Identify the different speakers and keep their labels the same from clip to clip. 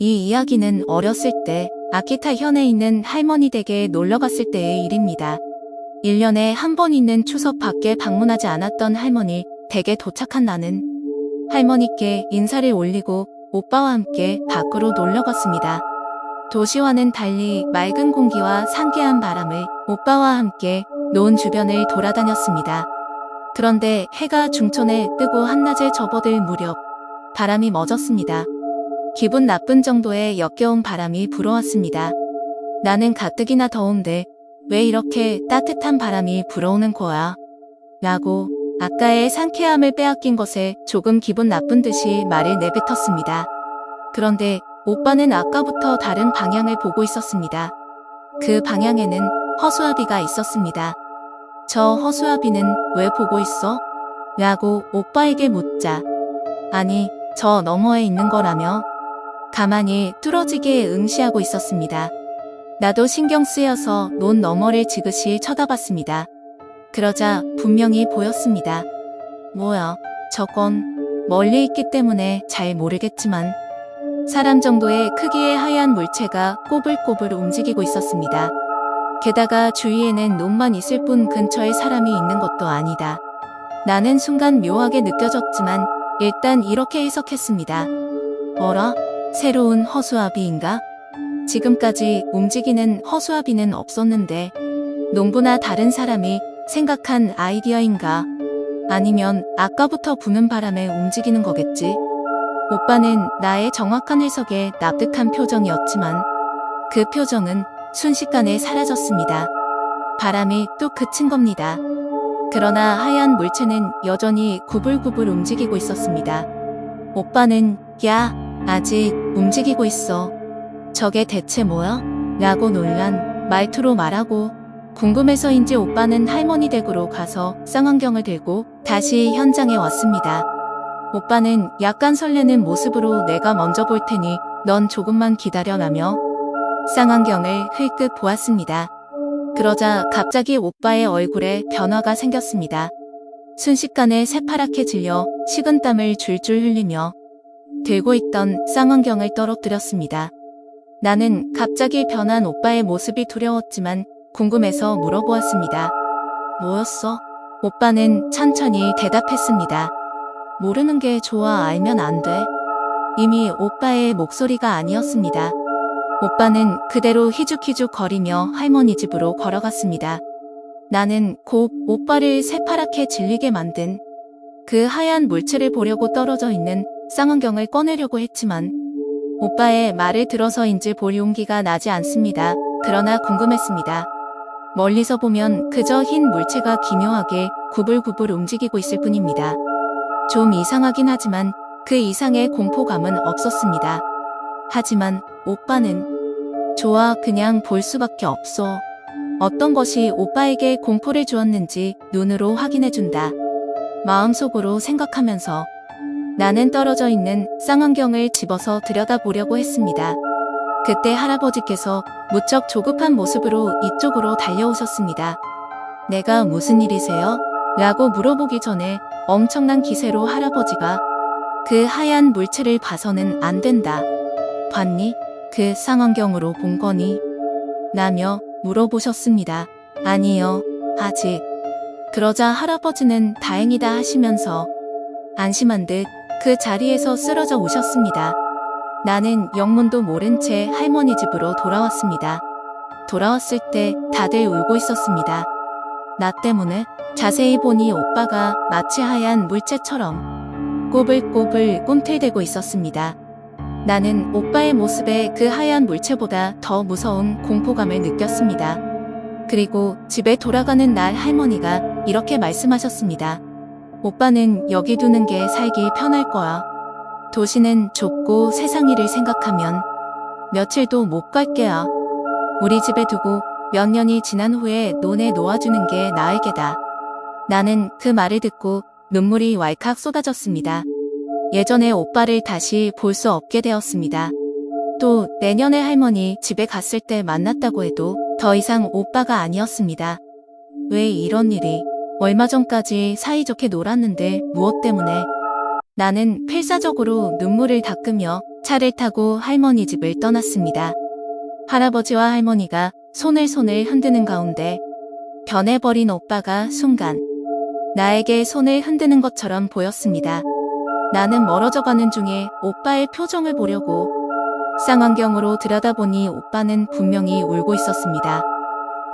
Speaker 1: 이 이야기는 어렸을 때 아키타 현에 있는 할머니 댁에 놀러갔을 때의 일입니다. 1년에 한 번 있는 추석 밖에 방문하지 않았던 할머니 댁에 도착한 나는 할머니께 인사를 올리고 오빠와 함께 밖으로 놀러갔습니다. 도시와는 달리 맑은 공기와 상쾌한 바람을 오빠와 함께 논 주변을 돌아다녔습니다. 그런데 해가 중천에 뜨고 한낮에 접어들 무렵 바람이 멎었습니다. 기분 나쁜 정도의 역겨운 바람이 불어왔습니다. 나는 가뜩이나 더운데 왜 이렇게 따뜻한 바람이 불어오는 거야? 라고 아까의 상쾌함을 빼앗긴 것에 조금 기분 나쁜 듯이 말을 내뱉었습니다. 그런데 오빠는 아까부터 다른 방향을 보고 있었습니다. 그 방향에는 허수아비가 있었습니다. 저 허수아비는 왜 보고 있어? 라고 오빠에게 묻자, 아니, 저 너머에 있는 거라며 가만히 뚫어지게 응시하고 있었습니다. 나도 신경 쓰여서 논 너머를 지그시 쳐다봤습니다. 그러자 분명히 보였습니다. 뭐야, 저건 멀리 있기 때문에 잘 모르겠지만 사람 정도의 크기의 하얀 물체가 꼬불꼬불 움직이고 있었습니다. 게다가 주위에는 논만 있을 뿐 근처에 사람이 있는 것도 아니다. 나는 순간 묘하게 느껴졌지만 일단 이렇게 해석했습니다. 어라? 새로운 허수아비인가? 지금까지 움직이는 허수아비는 없었는데 농부나 다른 사람이 생각한 아이디어인가? 아니면 아까부터 부는 바람에 움직이는 거겠지? 오빠는 나의 정확한 해석에 납득한 표정이었지만 그 표정은 순식간에 사라졌습니다. 바람이 뚝 그친 겁니다. 그러나 하얀 물체는 여전히 구불구불 움직이고 있었습니다. 오빠는 야, 아직 움직이고 있어. 저게 대체 뭐야? 라고 놀란 말투로 말하고 궁금해서인지 오빠는 할머니 댁으로 가서 쌍안경을 들고 다시 현장에 왔습니다. 오빠는 약간 설레는 모습으로 내가 먼저 볼 테니 넌 조금만 기다려라며 쌍안경을 흘끗 보았습니다. 그러자 갑자기 오빠의 얼굴에 변화가 생겼습니다. 순식간에 새파랗게 질려 식은땀을 줄줄 흘리며 들고 있던 쌍안경을 떨어뜨렸습니다. 나는 갑자기 변한 오빠의 모습이 두려웠지만 궁금해서 물어보았습니다. 뭐였어? 오빠는 천천히 대답했습니다. 모르는 게 좋아, 알면 안 돼. 이미 오빠의 목소리가 아니었습니다. 오빠는 그대로 희죽희죽 거리며 할머니 집으로 걸어갔습니다. 나는 곧 오빠를 새파랗게 질리게 만든 그 하얀 물체를 보려고 떨어져 있는 쌍안경을 꺼내려고 했지만 오빠의 말을 들어서인지 볼 용기가 나지 않습니다. 그러나 궁금했습니다. 멀리서 보면 그저 흰 물체가 기묘하게 구불구불 움직이고 있을 뿐입니다. 좀 이상하긴 하지만 그 이상의 공포감은 없었습니다. 하지만 오빠는 좋아, 그냥 볼 수밖에 없어. 어떤 것이 오빠에게 공포를 주었는지 눈으로 확인해준다. 마음속으로 생각하면서 나는 떨어져 있는 쌍안경을 집어서 들여다보려고 했습니다. 그때 할아버지께서 무척 조급한 모습으로 이쪽으로 달려오셨습니다. 내가 무슨 일이세요? 라고 물어보기 전에 엄청난 기세로 할아버지가 그 하얀 물체를 봐서는 안 된다. 봤니? 그 쌍안경으로 본 거니? 라며 물어보셨습니다. 아니요, 아직. 그러자 할아버지는 다행이다 하시면서 안심한 듯 그 자리에서 쓰러져 오셨습니다. 나는 영문도 모른 채 할머니 집으로 돌아왔습니다. 돌아왔을 때 다들 울고 있었습니다. 나 때문에? 자세히 보니 오빠가 마치 하얀 물체처럼 꼬불꼬불 꿈틀대고 있었습니다. 나는 오빠의 모습에 그 하얀 물체보다 더 무서운 공포감을 느꼈습니다. 그리고 집에 돌아가는 날 할머니가 이렇게 말씀하셨습니다. 오빠는 여기 두는 게 살기 편할 거야. 도시는 좁고 세상 일을 생각하면 며칠도 못 갈 게야. 우리 집에 두고 몇 년이 지난 후에 논에 놓아주는 게 나을 게다. 나는 그 말을 듣고 눈물이 왈칵 쏟아졌습니다. 예전에 오빠를 다시 볼 수 없게 되었습니다. 또 내년에 할머니 집에 갔을 때 만났다고 해도 더 이상 오빠가 아니었습니다. 왜 이런 일이? 얼마 전까지 사이좋게 놀았는데 무엇 때문에? 나는 필사적으로 눈물을 닦으며 차를 타고 할머니 집을 떠났습니다. 할아버지와 할머니가 손을 흔드는 가운데 변해버린 오빠가 순간 나에게 손을 흔드는 것처럼 보였습니다. 나는 멀어져가는 중에 오빠의 표정을 보려고 쌍안경으로 들여다보니 오빠는 분명히 울고 있었습니다.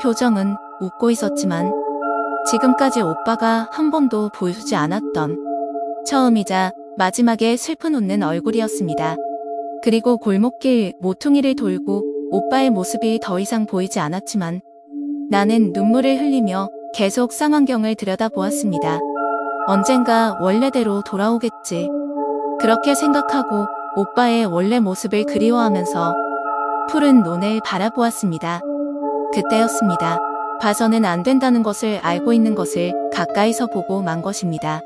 Speaker 1: 표정은 웃고 있었지만 지금까지 오빠가 한 번도 보여주지 않았던 처음이자 마지막에 슬픈 웃는 얼굴이었습니다. 그리고 골목길 모퉁이를 돌고 오빠의 모습이 더 이상 보이지 않았지만 나는 눈물을 흘리며 계속 쌍안경을 들여다보았습니다. 언젠가 원래대로 돌아오겠지. 그렇게 생각하고 오빠의 원래 모습을 그리워하면서 푸른 논을 바라보았습니다. 그때였습니다. 봐서는 안 된다는 것을 알고 있는 것을 가까이서 보고 만 것입니다.